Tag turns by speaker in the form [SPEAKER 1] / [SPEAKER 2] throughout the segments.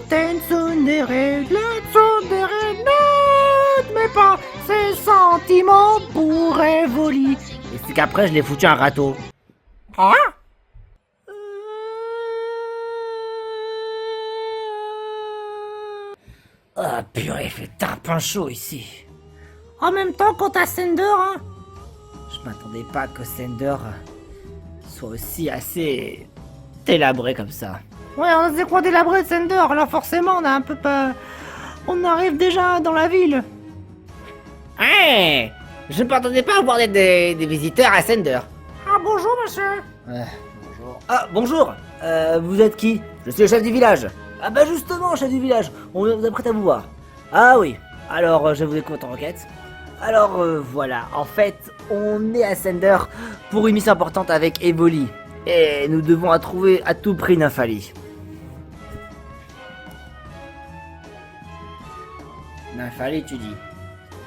[SPEAKER 1] Den tsundere, la tsundere, n'admets pas ses sentiments pour Evoli.
[SPEAKER 2] Et c'est qu'après je l'ai foutu un râteau.
[SPEAKER 1] Hein?
[SPEAKER 2] Ah purée, il fait tarpin chaud ici.
[SPEAKER 1] En même temps qu'on t'a Sender, hein?
[SPEAKER 2] Je m'attendais pas que Sender soit aussi assez délabré comme ça.
[SPEAKER 1] Ouais, on sait quoi délabré de Sender, là forcément on a un peu pas... On arrive déjà dans la ville.
[SPEAKER 2] Hey, je ne m'attendais pas à voir des visiteurs à Sender.
[SPEAKER 1] Ah bonjour monsieur.
[SPEAKER 2] Bonjour. Ah bonjour. Vous êtes qui? Je suis le chef du village. Ah bah justement, chef du village, on est prêt à vous voir. Ah oui, alors je vous écoute en requête. Alors voilà, en fait, on est à Sender pour une mission importante avec Evoli. Et nous devons trouver à tout prix Nymphali. Nymphali, tu dis.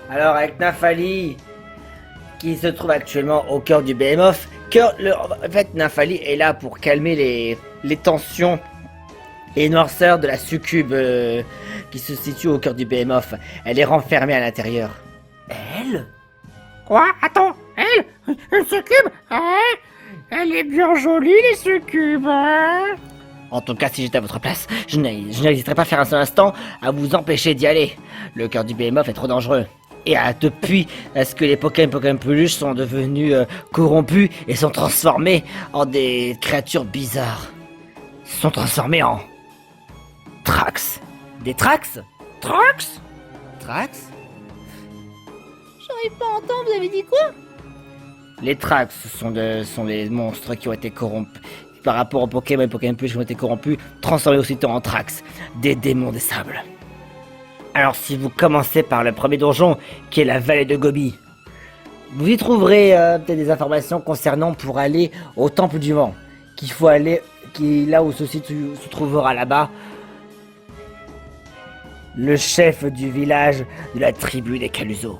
[SPEAKER 2] Alors avec Nymphali, qui se trouve actuellement au cœur du Behemoth, en fait Nymphali est là pour calmer les tensions et noirceurs de la succube qui se situe au cœur du Behemoth. Elle est renfermée à l'intérieur. Elle?
[SPEAKER 1] Quoi? Attends, elle? Une succube? Hein? Elle est bien jolie les succubes, hein?
[SPEAKER 2] En tout cas, si j'étais à votre place, je n'hésiterais pas à faire un seul instant à vous empêcher d'y aller. Le cœur du Behemoth est trop dangereux. Et depuis à ce que les Pokémon Peluche sont devenus corrompus et sont transformés en des créatures bizarres. Ils se sont transformés en... Trax. Des Trax?
[SPEAKER 1] Trax?
[SPEAKER 2] Trax?
[SPEAKER 1] J'arrive pas à entendre, vous avez dit quoi?
[SPEAKER 2] Les Trax sont les monstres qui ont été corrompus. Par rapport aux Pokémon et Pokémon Peluche qui ont été corrompus, transformés aussitôt en Trax, des démons des sables. Alors si vous commencez par le premier donjon, qui est la vallée de Gobi, vous y trouverez peut-être des informations concernant pour aller au Temple du Vent, qu'il faut aller, là où se trouvera là-bas, le chef du village de la tribu des Caluso.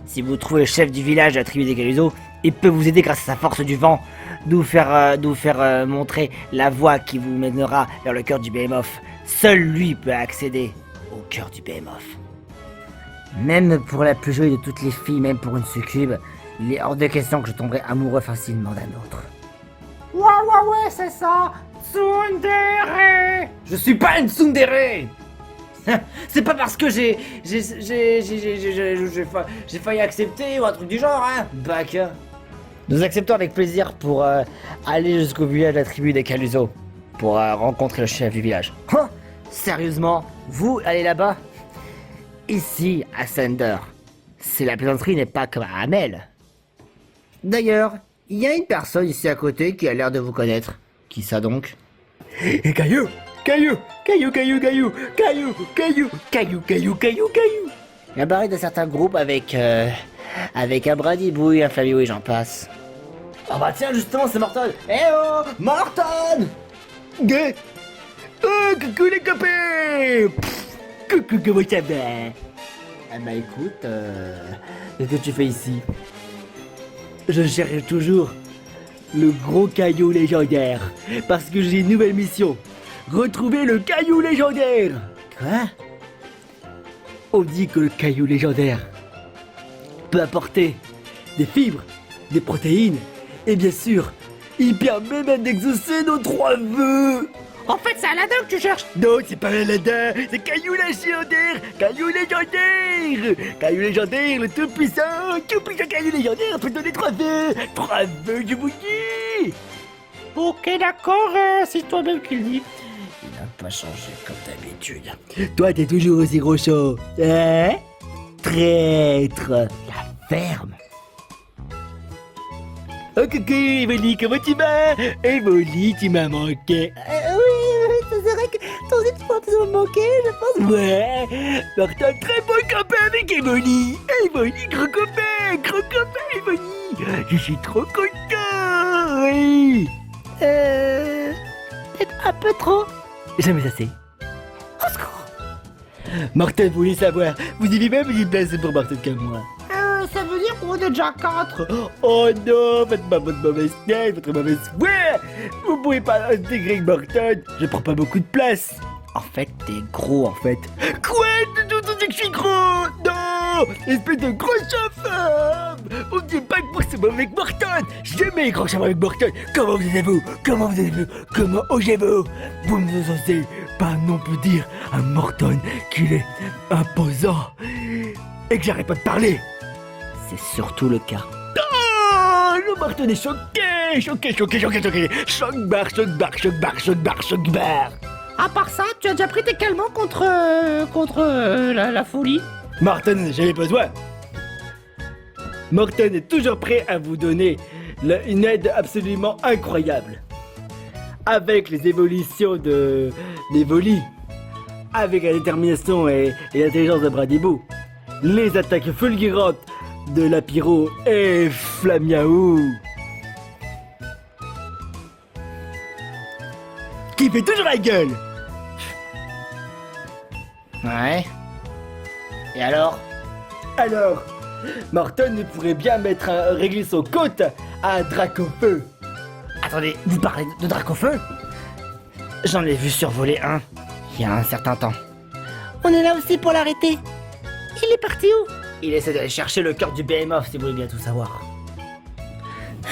[SPEAKER 2] Si vous trouvez le chef du village de la tribu des Caluso, il peut vous aider grâce à sa force du vent, d'où faire montrer la voie qui vous mènera vers le cœur du Behemoth. Seul lui peut accéder au cœur du Behemoth. Même pour la plus jolie de toutes les filles, même pour une succube, il est hors de question que je tomberai amoureux facilement d'un autre.
[SPEAKER 1] Ouais, c'est ça! Tsundere!
[SPEAKER 2] Je suis pas une tsundere! C'est pas parce que j'ai failli accepter ou un truc du genre, hein, bâque. Nous acceptons avec plaisir pour aller jusqu'au village de la tribu des Caluso, pour rencontrer le chef du village. Sérieusement, vous allez là-bas? ici, à Thunder, si la plaisanterie n'est pas comme à Hamel. D'ailleurs, il y a une personne ici à côté qui a l'air de vous connaître. Qui ça donc?
[SPEAKER 3] Et Caillou, Caillou, Caillou, Caillou, Caillou, Caillou, Caillou, Caillou, Caillou, Caillou, Caillou.
[SPEAKER 2] La barré d'un certain groupe avec un Bradibouille, un Fabio et j'en passe. Oh bah tiens, justement, c'est Morton. Eh oh, Morton!
[SPEAKER 3] Gay. Oh, coucou les copains. Coucou, comment ça va?
[SPEAKER 2] Ah bah écoute, qu'est-ce que tu fais ici?
[SPEAKER 3] Je cherche toujours le gros caillou légendaire, parce que j'ai une nouvelle mission. Retrouver le caillou légendaire.
[SPEAKER 2] Quoi?
[SPEAKER 3] On dit que le caillou légendaire peut apporter des fibres, des protéines, et bien sûr, il permet même d'exaucer nos 3 vœux.
[SPEAKER 1] En fait, c'est Aladdin que tu cherches.
[SPEAKER 3] Non, c'est pas Aladdin, c'est Caillou légendaire, Caillou légendaire, Caillou légendaire, le tout-puissant Caillou légendaire peut donner 3 vœux, 3 vœux, je vous dis.
[SPEAKER 1] Ok, d'accord, c'est toi-même qui le dis.
[SPEAKER 2] Il n'a pas changé comme d'habitude.
[SPEAKER 3] Toi, t'es toujours aussi gros chaud, hein? Traître.
[SPEAKER 2] La ferme.
[SPEAKER 3] Oh coucou, Evoli, comment tu vas? Evoli, tu m'as manqué.
[SPEAKER 2] Oui, c'est vrai que ton histoire peut me manquer, je pense.
[SPEAKER 3] Ouais, Morton, très bon copain avec Evoli. Evoli, gros copain, Evoli. Je suis trop content, oui.
[SPEAKER 2] Peut-être un peu trop.
[SPEAKER 3] Jamais assez.
[SPEAKER 2] Au secours.
[SPEAKER 3] Morton voulait savoir, vous avez même une place pour Morton comme moi.
[SPEAKER 1] Ça veut dire qu'on est déjà 4.
[SPEAKER 3] Oh non, faites pas votre mauvaise tête, votre mauvaise foi. Vous pouvez pas intégrer Morton, je prends pas beaucoup de place.
[SPEAKER 2] En fait, t'es gros en fait.
[SPEAKER 3] Quoi? Tu dis que je suis gros? Non, espèce de gros chauffeur. On ne dit pas que pour ce moment avec Morton. Jamais grand chauffeur avec Morton. Comment vous allez-vous? Comment osez-vous? Vous ne osez pas non plus dire à Morton qu'il est imposant et que j'arrête pas de parler.
[SPEAKER 2] C'est surtout le cas.
[SPEAKER 3] Oh, le Morton est choqué. Choc barre.
[SPEAKER 1] À part ça, tu as déjà pris tes calmants contre la folie.
[SPEAKER 3] Morton, j'avais besoin. Morton est toujours prêt à vous donner une aide absolument incroyable. Avec les évolutions des volis, avec la détermination et l'intelligence de Bradibou, les attaques fulgurantes de la Pyro et Flamiaou, qui fait toujours la gueule.
[SPEAKER 2] Ouais. Et alors?
[SPEAKER 3] Alors, Morton pourrait bien régler son compte à Dracofeu.
[SPEAKER 2] Attendez, vous parlez de Dracofeu? J'en ai vu survoler un, il y a un certain temps.
[SPEAKER 1] On est là aussi pour l'arrêter. Il est parti où?
[SPEAKER 2] Il essaie d'aller chercher le cœur du Behemoth si vous voulez bien tout savoir.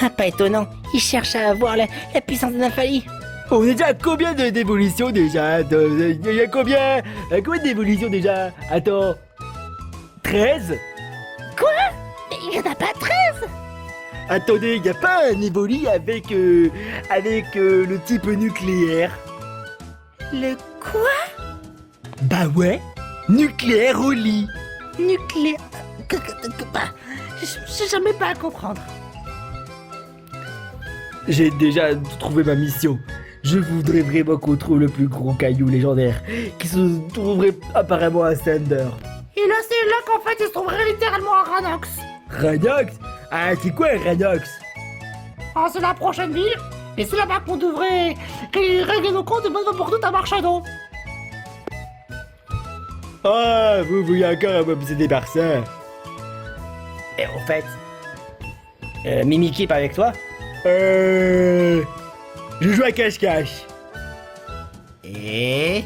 [SPEAKER 1] Ah, pas étonnant. Il cherche à avoir la puissance de Nymphali.
[SPEAKER 3] On est déjà à combien d'évolutions déjà? Il y a combien? Combien d'évolutions déjà? Attends. 13?
[SPEAKER 1] Quoi? Mais il y en a pas 13.
[SPEAKER 3] Attendez, il n'y a pas un Evoli avec le type nucléaire?
[SPEAKER 1] Le quoi?
[SPEAKER 3] Bah ouais, nucléaire au lit.
[SPEAKER 1] Nucléaire. J'ai jamais pas à comprendre.
[SPEAKER 3] J'ai déjà trouvé ma mission. Je voudrais vraiment qu'on trouve le plus gros caillou légendaire qui se trouverait apparemment à Thunder.
[SPEAKER 1] Et là, c'est là qu'en fait, ils se trouveraient littéralement à Ranox.
[SPEAKER 3] Ranox? Ah, c'est quoi Ranox?
[SPEAKER 1] Ah, c'est la prochaine ville. Et c'est là-bas qu'on devrait régler nos comptes de bonne fois pour toutes à Marchado.
[SPEAKER 3] Ah, vous voulez encore m'obséder par ça?
[SPEAKER 2] Et au fait, Mimiki pas avec toi?
[SPEAKER 3] Je joue à cache-cache.
[SPEAKER 2] Et...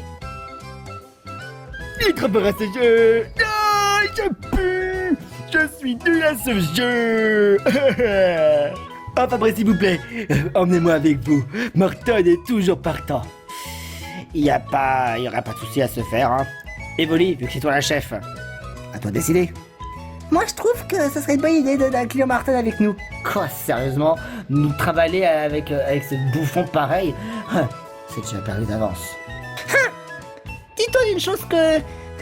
[SPEAKER 3] Il attrapera ce jeu. Non, je pue. Je suis nul à ce jeu. Enfin bref, s'il vous plaît, emmenez-moi avec vous. Morton est toujours partant.
[SPEAKER 2] il y aura pas de souci à se faire, hein. Evoli, vu que c'est toi la chef, à toi de décider.
[SPEAKER 1] Moi, je trouve que ce serait une bonne idée d'inclure Martin avec nous.
[SPEAKER 2] Quoi, sérieusement? Nous travailler avec ce bouffon pareil? C'est déjà perdu d'avance.
[SPEAKER 1] Dis-toi d'une chose que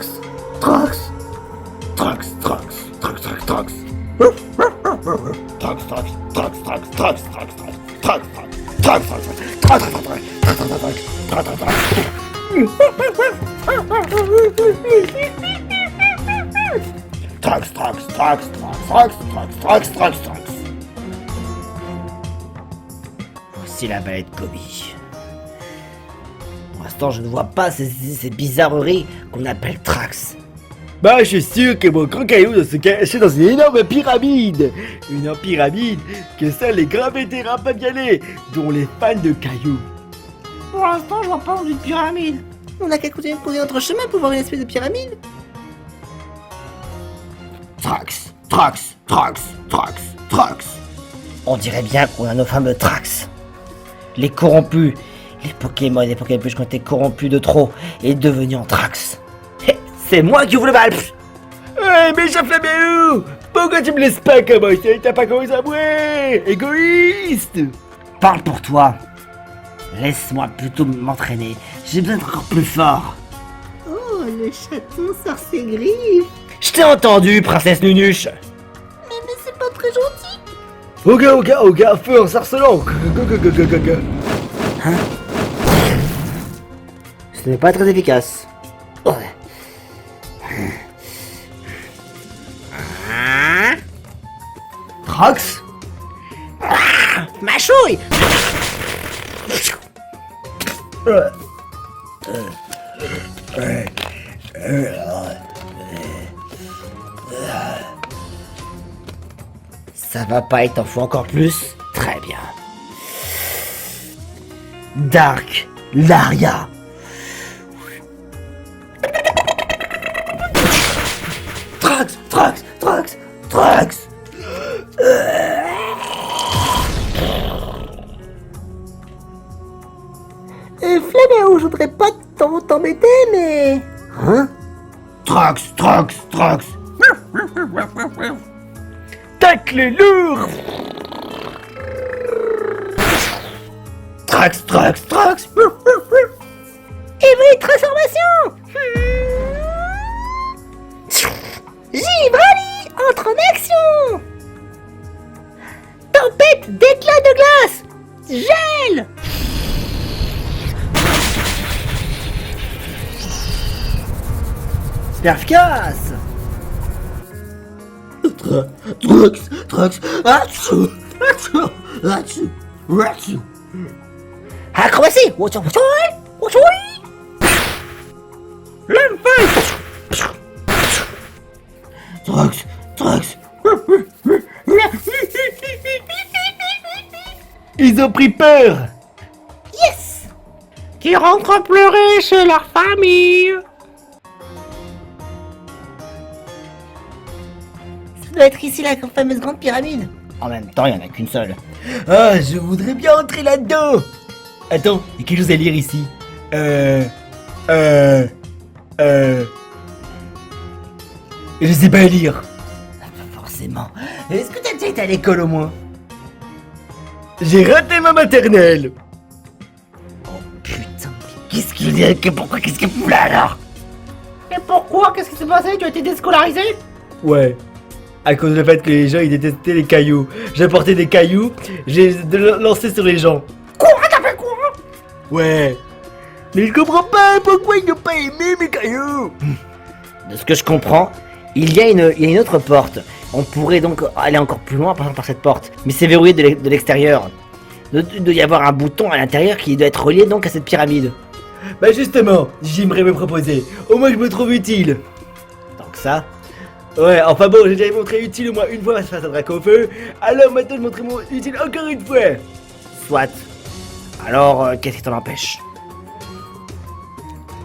[SPEAKER 2] Trox, Trox, Trox, Trox, Trox, Trox, Trox. Trox, Trox, Trox, Trox, Trox, Trox, Trox, Trox, Trox, Trox. Voici la vallée de Gobi. Pour l'instant, je ne vois pas ces bizarreries qu'on appelle Trax.
[SPEAKER 3] Bah, je suis sûr que mon grand caillou doit se cacher dans une énorme pyramide. Une pyramide que seuls les grands vétérans peuvent y aller, dont les fans de cailloux.
[SPEAKER 2] Pour l'instant, je vois pas une pyramide. On a qu'à continuer de courir notre chemin pour voir une espèce de pyramide. Trax, Trax, Trax, Trax, Trax. On dirait bien qu'on a nos fameux Trax. Les corrompus, les Pokémon et Pokémon qui ont été corrompus de trop et devenus en Trax. C'est moi qui ouvre le bal.
[SPEAKER 3] Ouais, mais j'ai fait bien où? Pourquoi tu me laisses pas commencer? T'as pas commencé à mourir, égoïste!
[SPEAKER 2] Parle pour toi. Laisse-moi plutôt m'entraîner. J'ai besoin d'être encore plus fort.
[SPEAKER 4] Oh, le chaton sort ses griffes.
[SPEAKER 2] Je t'ai entendu, princesse Nunuche.
[SPEAKER 4] Mais c'est pas très gentil.
[SPEAKER 3] Au gars, feu en sarcelant! Go.
[SPEAKER 2] Ce n'est pas très efficace. Ouais. Trox. Ma chouille. Ça va pas, il t'en faut encore plus? Très bien. Dark Laria. Trax.
[SPEAKER 4] Flaméo, je voudrais pas t'embêter, mais...
[SPEAKER 2] Hein? Trax.
[SPEAKER 3] Tacle lourd!
[SPEAKER 2] Trax.
[SPEAKER 4] Et oui, transformation. Givrali entre en action. Tempête d'éclats de glace. Gel.
[SPEAKER 2] Perficace. Trax. Acrobatie. Trax.
[SPEAKER 3] Ils ont pris peur!
[SPEAKER 4] Yes.
[SPEAKER 1] Qui rentrent pleurer chez leur famille.
[SPEAKER 4] Ça doit être ici la fameuse grande pyramide.
[SPEAKER 2] En même temps, il n'y en a qu'une seule.
[SPEAKER 3] Ah, je voudrais bien entrer là-dedans! Attends, il y a quelque chose à lire ici. Je sais pas lire.
[SPEAKER 2] Forcément. Est-ce que t'as déjà été à l'école au moins?
[SPEAKER 3] J'ai raté ma maternelle!
[SPEAKER 2] Oh putain, qu'est-ce qu'il dit? Qu'est-ce qu'il fout là alors?
[SPEAKER 1] Et pourquoi? Qu'est-ce qui s'est passé? Tu as été déscolarisé?
[SPEAKER 3] Ouais. À cause du fait que les gens ils détestaient les cailloux. J'ai apporté des cailloux, j'ai lancé sur les gens.
[SPEAKER 1] Quoi? T'as fait quoi?
[SPEAKER 3] Ouais. Mais je comprends pas pourquoi ils n'ont pas aimé mes cailloux.
[SPEAKER 2] De ce que je comprends, il y a une autre porte. On pourrait donc aller encore plus loin par exemple par cette porte. Mais c'est verrouillé de l'extérieur. Il doit y avoir un bouton à l'intérieur qui doit être relié donc à cette pyramide.
[SPEAKER 3] Bah justement, j'aimerais me proposer. Au moins je me trouve utile.
[SPEAKER 2] Donc ça,
[SPEAKER 3] Ouais, enfin bon, j'ai déjà montré utile au moins une fois face à Dracofeu. Alors maintenant je montrerai mon utile encore une fois.
[SPEAKER 2] soit. Alors, qu'est-ce qui t'en empêche?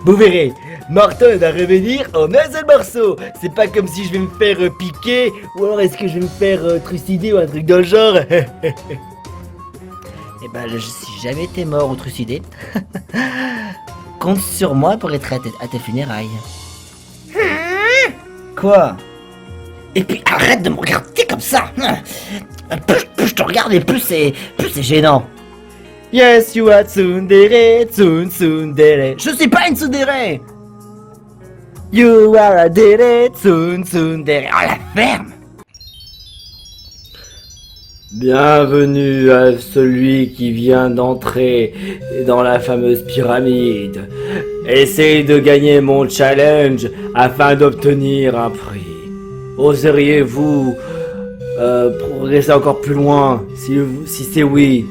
[SPEAKER 3] Vous verrez, Morton va revenir en un seul morceau. C'est pas comme si je vais me faire piquer, ou alors est-ce que je vais me faire trucider ou un truc dans le genre.
[SPEAKER 2] Eh ben, si jamais t'es mort ou trucidé, compte sur moi pour être à tes funérailles. Quoi? Et puis arrête de me regarder comme ça. Plus je te regarde et plus c'est gênant.
[SPEAKER 3] Yes, you are tsundere, tsundere.
[SPEAKER 2] Je suis pas une tsundere.
[SPEAKER 3] You are a dere, tsundere.
[SPEAKER 2] Ah, la ferme.
[SPEAKER 3] Bienvenue à celui qui vient d'entrer dans la fameuse pyramide. Essayez de gagner mon challenge afin d'obtenir un prix. Oseriez-vous progresser encore plus loin? Si c'est oui,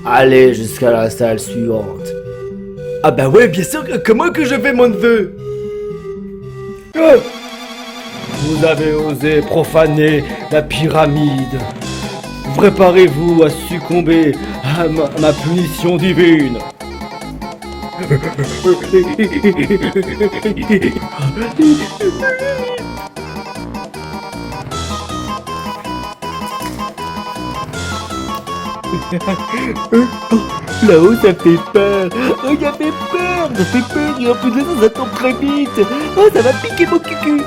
[SPEAKER 3] allez jusqu'à la salle suivante. Ah bah ouais, bien sûr, comment que je fais mon neveu? Vous avez osé profaner la pyramide. Préparez-vous à succomber à ma punition divine. Là-haut, ça fait peur. Oh, ça fait peur. Ça fait peur. Et en plus de ça, ça tombe très vite. Oh, ça va piquer mon cucu.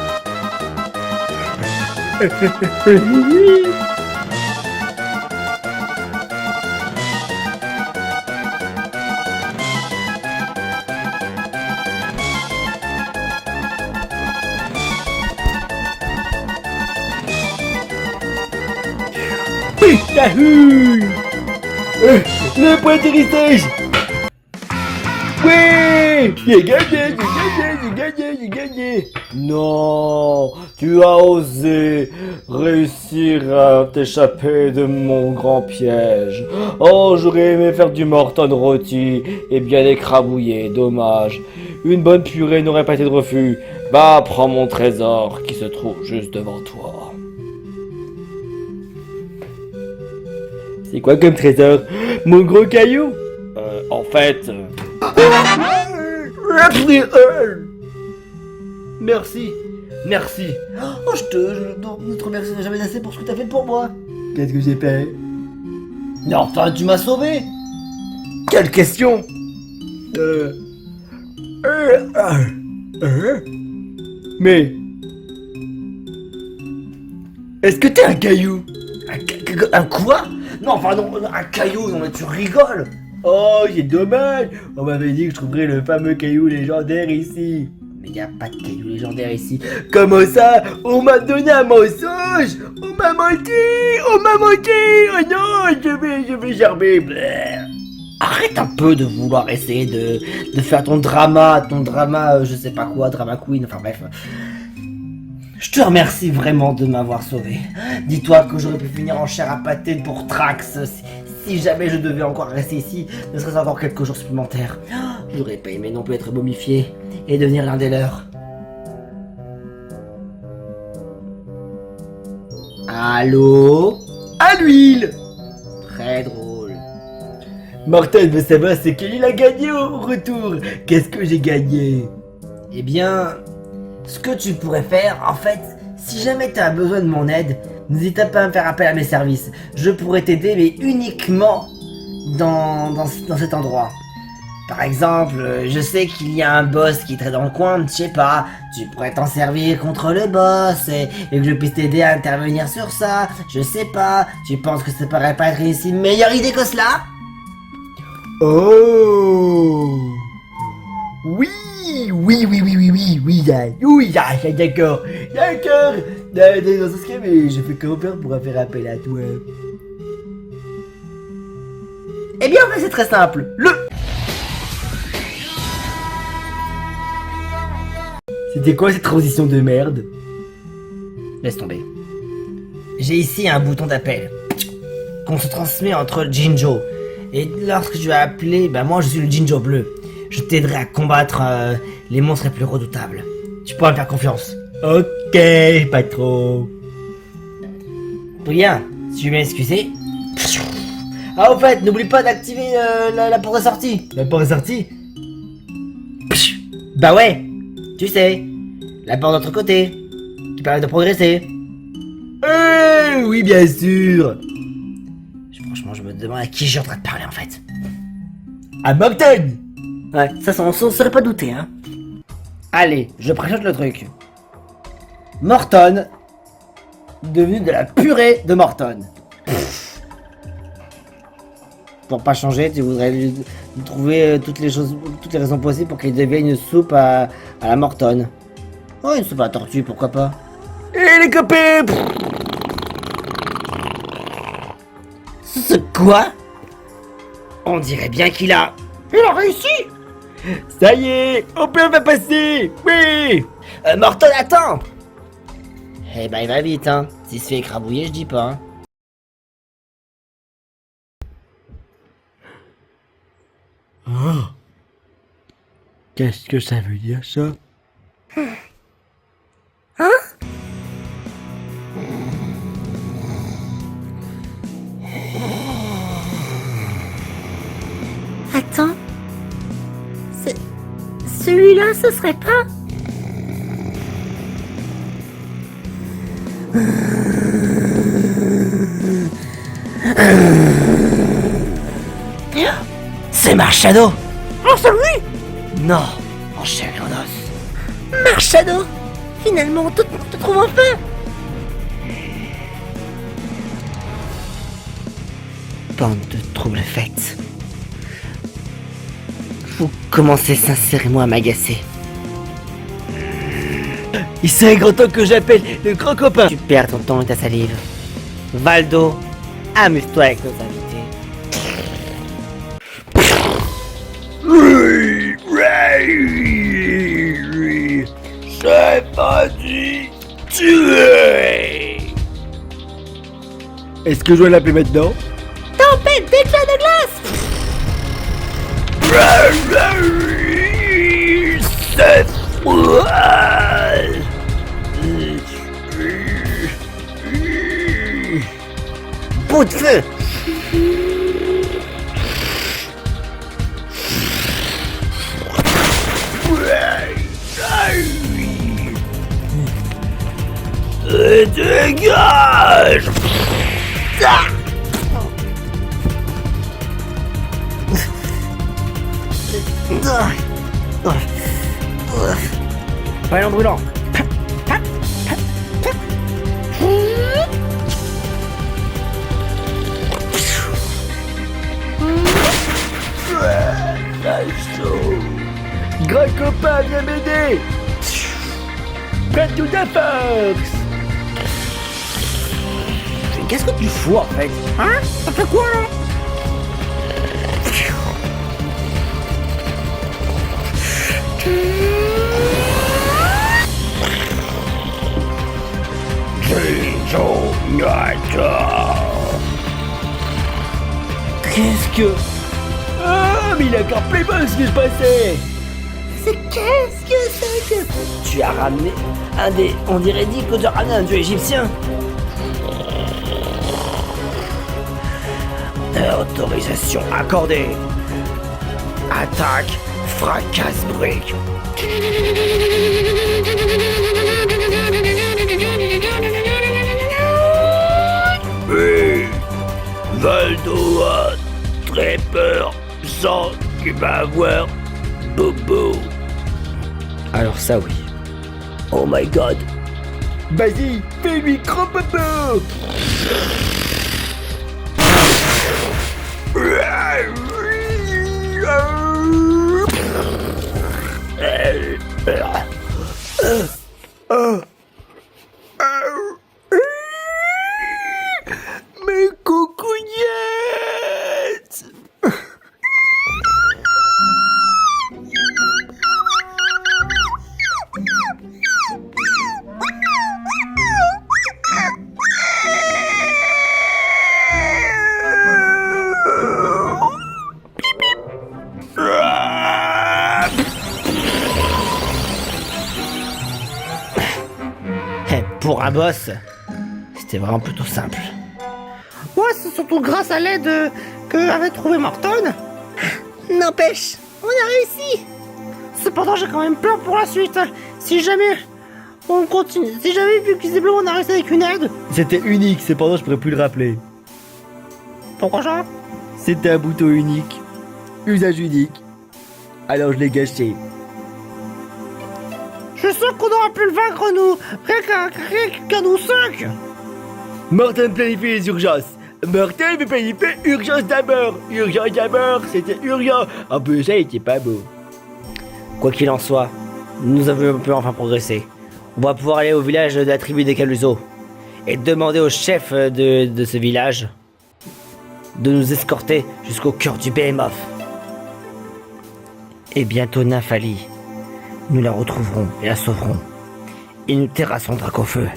[SPEAKER 3] Yahoo! Le point d'atterrissage! Ouais! J'ai gagné! Non! Tu as osé réussir à t'échapper de mon grand piège. Oh, j'aurais aimé faire du Morton rôti et bien écrabouillé, dommage. Une bonne purée n'aurait pas été de refus. Bah, prends mon trésor qui se trouve juste devant toi. C'est quoi comme trésor? Mon gros caillou? En fait... Merci. Merci.
[SPEAKER 2] Oh, je te remercierai jamais assez pour ce que t'as fait pour moi.
[SPEAKER 3] Qu'est-ce que j'ai fait?
[SPEAKER 2] Mais enfin, tu m'as sauvé.
[SPEAKER 3] Quelle question? Mais... Est-ce que t'es un caillou?
[SPEAKER 2] Un quoi? Non, enfin non, un caillou, non mais tu rigoles.
[SPEAKER 3] Oh, c'est dommage. On m'avait dit que je trouverais le fameux caillou légendaire ici.
[SPEAKER 2] Mais y a pas de caillou légendaire ici.
[SPEAKER 3] Comment ça? On m'a donné un mensonge. On m'a menti. Oh non, je vais gerber.
[SPEAKER 2] Arrête un peu de vouloir essayer de faire ton drama, je sais pas quoi, drama queen, enfin bref. Je te remercie vraiment de m'avoir sauvé. Dis-toi que j'aurais pu finir en chair à pâté pour Trax si jamais je devais encore rester ici, ne serait-ce encore quelques jours supplémentaires. J'aurais pas aimé non plus être momifié et devenir l'un des leurs. Allô?
[SPEAKER 3] À l'huile.
[SPEAKER 2] Très drôle.
[SPEAKER 3] Morton veut savoir c'est qu'il a gagné au retour. Qu'est-ce que j'ai gagné?
[SPEAKER 2] Eh bien, ce que tu pourrais faire, en fait, si jamais tu as besoin de mon aide, n'hésite pas à me faire appel à mes services. Je pourrais t'aider, mais uniquement dans cet endroit. Par exemple, je sais qu'il y a un boss qui est très dans le coin, je sais pas, tu pourrais t'en servir contre le boss et que je puisse t'aider à intervenir sur ça, je sais pas, tu penses que ça paraît pas être une meilleure idée que cela?
[SPEAKER 3] Oh. Oui, D'accord. Dans ce cas, mais je fais comment faire pour faire appel à toi? Eh bien, c'est très simple. C'était quoi cette transition de merde?
[SPEAKER 2] Laisse tomber. J'ai ici un bouton d'appel qu'on se transmet entre Jinjo. Et lorsque tu vas appeler, moi je suis le Jinjo bleu. Je t'aiderai à combattre les monstres les plus redoutables. Tu pourras me faire confiance.
[SPEAKER 3] Ok, pas trop.
[SPEAKER 2] Bien, si tu veux m'excuser. Ah, au fait, n'oublie pas d'activer la porte de sortie.
[SPEAKER 3] La porte est sortie?
[SPEAKER 2] Bah ouais, tu sais, la porte de l'autre côté, qui permet de progresser.
[SPEAKER 3] Oui, bien sûr.
[SPEAKER 2] Franchement, je me demande à qui j'ai en train de parler en fait.
[SPEAKER 3] À Moncton.
[SPEAKER 4] Ouais, ça, on s'en serait pas douté, hein.
[SPEAKER 2] Allez, je présente le truc. Morton, devenu de la purée de Morton. Pour pas changer, tu voudrais lui trouver toutes les raisons possibles pour qu'il devienne une soupe à la Morton. Oh, une soupe à la tortue, pourquoi pas.
[SPEAKER 3] Et les copains.
[SPEAKER 2] Ce quoi? On dirait bien qu'il a...
[SPEAKER 1] Il a réussi.
[SPEAKER 3] Ça y est, on peut va passer. Oui.
[SPEAKER 2] Morton, attends. Eh ben, il va vite, hein. S'il se fait écrabouiller, je dis pas, hein.
[SPEAKER 3] Oh. Qu'est-ce que ça veut dire, ça?
[SPEAKER 4] Attends. Celui-là, ce serait pas...
[SPEAKER 2] C'est Marshado.
[SPEAKER 1] Oh, c'est lui.
[SPEAKER 2] Non, en chair et en os.
[SPEAKER 4] Marshado. Finalement, on te trouve enfin.
[SPEAKER 2] Bande de troubles faites. Vous commencez sincèrement à m'agacer.
[SPEAKER 3] Il serait grand temps que j'appelle le grand copain.
[SPEAKER 2] Tu perds ton temps et ta salive. Valdo, amuse-toi avec nos invités.
[SPEAKER 3] C'est pas dit tuer. Est-ce que je dois l'appeler maintenant?
[SPEAKER 4] Tempête d'éclat de glace.
[SPEAKER 3] C'est froid.
[SPEAKER 2] Bout de feu.
[SPEAKER 3] Dégage.
[SPEAKER 2] Rayon brûlant.
[SPEAKER 3] Grand copain, viens m'aider. Prête tout à force.
[SPEAKER 2] Qu'est-ce que tu fous en fait?
[SPEAKER 1] Hein? Ça fait quoi là?
[SPEAKER 2] Qu'est-ce que...
[SPEAKER 3] Ah, mais il a encore plus bon ce qui se passait.
[SPEAKER 4] Qu'est-ce que c'est que...
[SPEAKER 2] Tu as ramené un des... On dirait dit que tu as ramené un dieu égyptien. Autorisation accordée. Attaque, fracasse brique.
[SPEAKER 3] Oui, Valdo a très peur, sans qu'il va avoir Bobo.
[SPEAKER 2] Alors ça oui.
[SPEAKER 3] Oh my god. Vas-y, fais-lui gros Bobo.
[SPEAKER 2] Pour un boss, c'était vraiment plutôt simple.
[SPEAKER 1] Ouais, c'est surtout grâce à l'aide que avait trouvé Morton.
[SPEAKER 4] N'empêche, on a réussi.
[SPEAKER 1] Cependant, j'ai quand même peur pour la suite. Si jamais on continue, si jamais vu que visiblement on a réussi avec une aide.
[SPEAKER 3] C'était unique, cependant je pourrais plus le rappeler.
[SPEAKER 1] Pourquoi ça?
[SPEAKER 3] C'était un bouton unique. Usage unique. Alors je l'ai gâché.
[SPEAKER 1] Je suis sûr qu'on aurait pu le vaincre nous, rien qu'à nous 5.
[SPEAKER 3] Morton planifie les urgences. Morton veut planifier urgence d'abord. Urgence d'abord, c'était urgent. En plus, ça, il était pas beau.
[SPEAKER 2] Quoi qu'il en soit, nous avons pu enfin progresser. On va pouvoir aller au village de la tribu des Caluso et demander au chef de ce village de nous escorter jusqu'au cœur du Behemoth. Et bientôt Nymphalie, nous la retrouverons et la sauverons. Et nous terrasserons Dracofeu.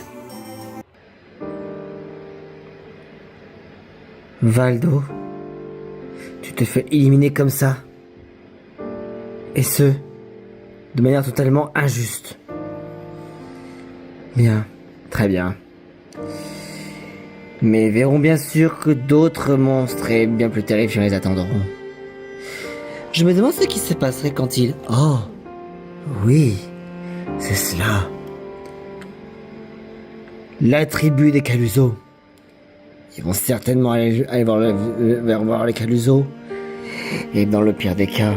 [SPEAKER 2] Valdo, tu te fais éliminer comme ça. Et ce, de manière totalement injuste. Bien, très bien. Mais verrons bien sûr que d'autres monstres et bien plus terrifiants les attendront. Je me demande ce qui se passerait quand ils... Oh, oui, c'est cela. La tribu des Caluso. Ils vont certainement aller voir les Caluso. Et dans le pire des cas,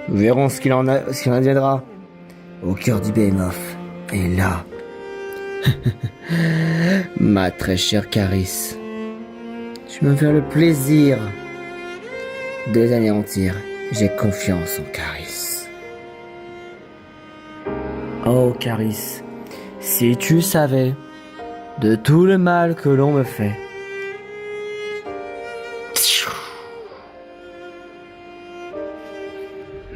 [SPEAKER 2] nous verrons ce qu'il en adviendra. Au cœur du Behemoth. Et là... Ma très chère Caris, tu me fais le plaisir de les anéantir. J'ai confiance en Caris. Oh Caris, si tu savais de tout le mal que l'on me fait.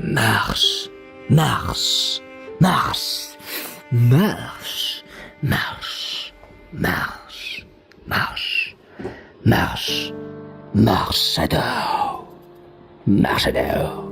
[SPEAKER 2] Marche, marche, marche, marche, marche, marche, marche, marche, marche, Shadow, marche, Shadow.